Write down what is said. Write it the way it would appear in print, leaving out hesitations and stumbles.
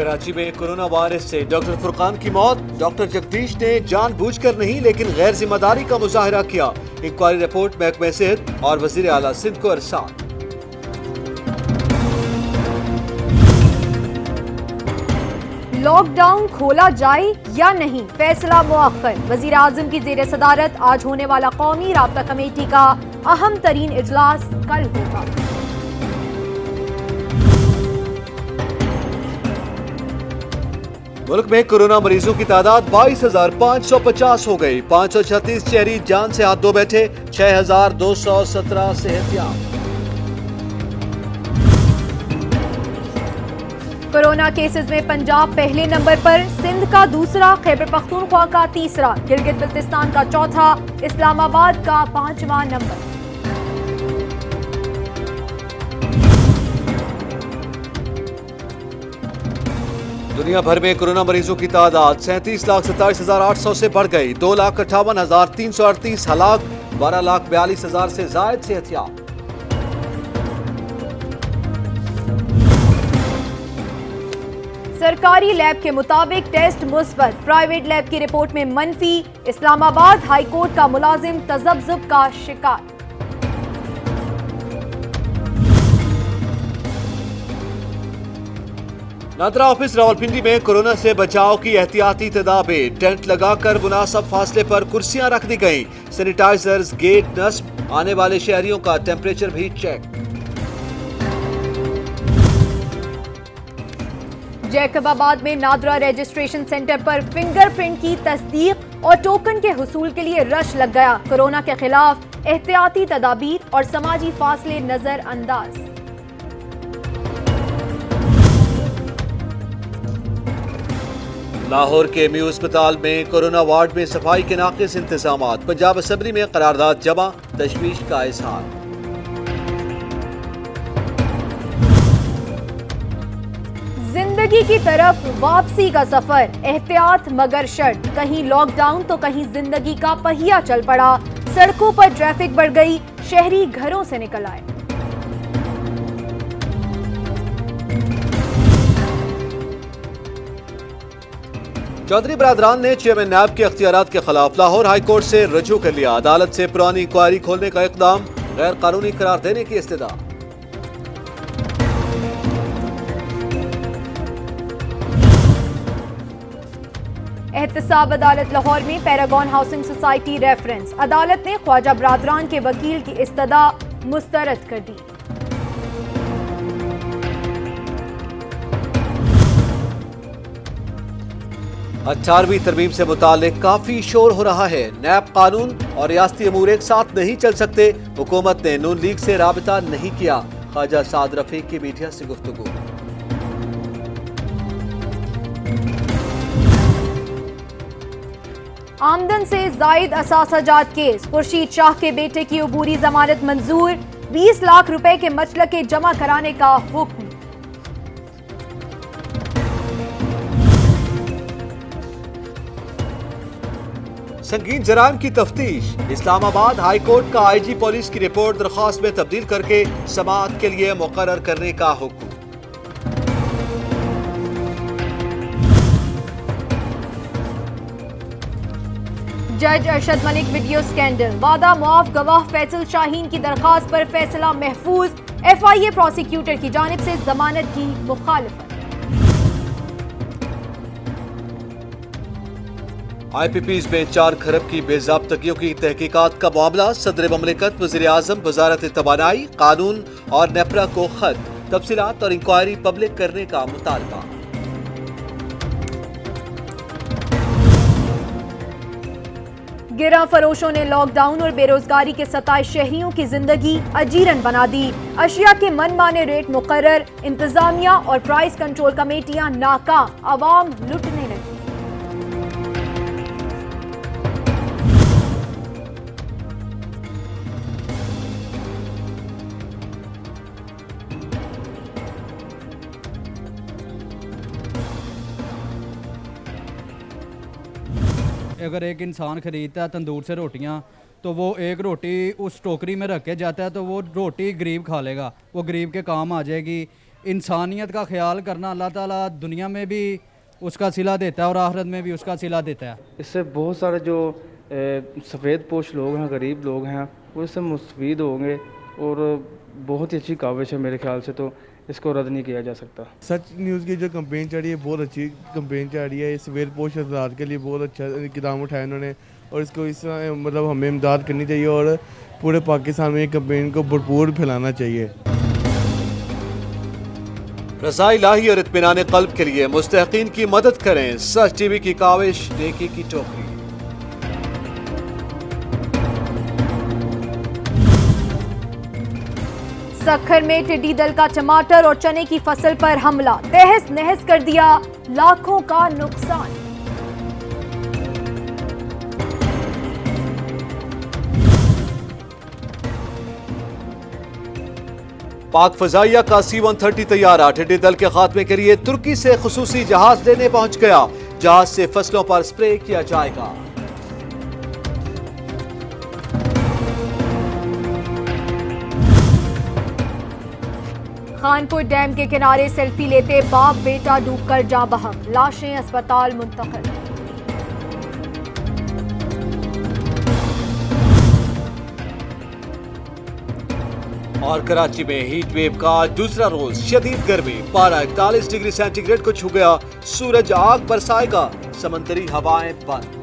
कराची में corona virus से doctor Furqan की मौत। डॉक्टर जगदीश ने जानबूझकर नहीं लेकिन गैर जिम्मेदारी का मुजाहिरा किया। इंक्वायरी रिपोर्ट महकमे सेहत और वजीर आला सिंध को अरसाल। लॉकडाउन खोला जाए या नहीं, फैसला मुअक्कर। वजीर आजम की जेर सदारत आज होने वाला कौमी राब्ता कमेटी का अहम तरीन इजलास कल होगा। मुल्क में कोरोना मरीजों की तादाद 22,550 हो गई। 536 शहरी जान से हाथ धो बैठे। 6,217 सेहतयाब। कोरोना केसेस में पंजाब पहले नंबर पर, सिंध का दूसरा, खैबर पख्तूनख्वा का तीसरा, गिलगित बल्तिस्तान का चौथा, इस्लामाबाद का 5वां नंबर। दुनिया भर में कोरोना मरीजों की तादाद 37,27,800 से बढ़ गई। 2,58,338 हलाक, 12,42,000 से जायद सेहतयाब। सरकारी लैब के मुताबिक टेस्ट मुस्बत, प्राइवेट लैब की रिपोर्ट में मनफी। इस्लामाबाद हाई कोर्ट का मुलाजिम तजब्जुब का शिकार। नादरा ऑफिस रावलपिंडी में कोरोना से बचाव की एहतियाती तदाबीर। टेंट लगाकर मुनासिब फासले पर कुर्सियां रख दी गई। सैनिटाइजर्स, गेट नस्ब, आने वाले शहरियों का टेम्परेचर भी चेक। जैकबाबाद में नादरा रजिस्ट्रेशन सेंटर पर फिंगरप्रिंट की तस्दीक और टोकन के हुसूल के लिए रश लग गया। कोरोना के खिलाफ एहतियाती तदाबीर और समाजी फासले नजरअंदाज। लाहौर के म्यू अस्पताल में कोरोना वार्ड में सफाई के नाकिस इंतजामात। पंजाब असेंबली में करारदाद जमा, तशवीश का इजहार। जिंदगी की तरफ वापसी का सफर, एहतियात मगर शर्त। कहीं लॉकडाउन तो कहीं जिंदगी का पहिया चल पड़ा। सड़कों पर ट्रैफिक बढ़ गई, शहरी घरों से निकल आए। चौधरी बरादरान ने चेयरमैन नैब के अख्तियारात के खिलाफ लाहौर हाई कोर्ट से रजू कर लिया। अदालत से पुरानी इंक्वायरी खोलने का इकदाम गैर कानूनी करार देने की इस्तदा। एहतसाब अदालत लाहौर में पैरागॉन हाउसिंग सोसाइटी रेफरेंस। अदालत ने ख्वाजा बरादरान के वकील की इस्तदा मुस्तरद कर दी। अठारहवीं तरमीम से मुतालिक काफी शोर हो रहा है। नैब कानून और रियासती अमूर एक साथ नहीं चल सकते। हुकूमत ने नून लीग से राबिता नहीं किया। ख्वाजा साद रफीक की मीडिया से गुफ्तगू। आमदन से जायद असासाजात केस, खुर्शीद शाह के बेटे की अबूरी जमानत मंजूर। 20 लाख रुपए के मचलके जमा कराने का हुक्म। संगीन जराइम की तफ्तीश। इस्लामाबाद हाई कोर्ट का आईजी पुलिस की रिपोर्ट दरख्वास्त में तब्दील करके समाअत के लिए मुकर्रर करने का हुक्म। जज अरशद मलिक वीडियो स्कैंडल, वादा मुआफ गवाह फैसल शाहीन की दरखास्त पर फैसला महफूज। FIA प्रोसिक्यूटर की जानिब से जमानत की मुखालफत। IPPs में 4 खरब की बेज़ाब्तगियों की तहकीकात का मामला। सदर ममलिकत, वज़ीर आज़म, वज़ारत तवानाई, कानून और नेपरा को खत। तफसीलात और इंक्वायरी पब्लिक करने का मुतालबा। गिरा फरोशों ने लॉकडाउन और बेरोजगारी के सताए शहरियों की जिंदगी अजीरन बना दी। अशिया के मनमाने रेट मुकर्रर, इंतजामिया और प्राइस कंट्रोल कमेटियां नाकाम, अवाम लुटने लगी। अगर एक इंसान ख़रीदता है तंदूर से रोटियां, तो वो एक रोटी उस टोकरी में रख के जाता है, तो वो रोटी गरीब खा लेगा, वो गरीब के काम आ जाएगी। इंसानियत का ख्याल करना अल्लाह ताला दुनिया में भी उसका सिला देता है और आखिरत में भी उसका सिला देता है। इससे बहुत सारे जो सफ़ेद पोश लोग हैं, गरीब लोग हैं, वो इससे मुस्तफ़ीद होंगे और बहुत ही अच्छी काविश है मेरे ख्याल से, तो इसको रद्द नहीं किया जा सकता। सच न्यूज़ की जो कंपेन चढ़ी है बहुत अच्छी कंपेन चढ़ी है। सफ़ेद पोश हजरात के लिए बहुत अच्छा इक़दाम उठाया उन्होंने और इसको इस मतलब हमें इमदाद करनी चाहिए और पूरे पाकिस्तान में ये कंपेन को भरपूर फैलाना चाहिए। रज़ा इलाही और इत्मीनान क़ल्ब के लिए मुस्तहिक़ीन की मदद करें। सच टीवी की काविश, नेकी की टोकरी। सखर में टिड्डी दल का टमाटर और चने की फसल पर हमला, तहस नहस कर दिया, लाखों का नुकसान। पाक फजाइया का C-130 तैयारा टिड्डी दल के खात्मे के लिए तुर्की से खुसूसी जहाज लेने पहुंच गया। जहाज से फसलों पर स्प्रे किया जाएगा। खानपुर डैम के किनारे सेल्फी लेते बाप बेटा डूबकर जाँ बहक, लाशें अस्पताल मुंतकिल। और कराची में हीट वेव का दूसरा रोज शदीद गर्मी, पारा 41 डिग्री सेंटीग्रेड को छू गया। सूरज आग बरसाएगा, समंदरी हवाएं बंद।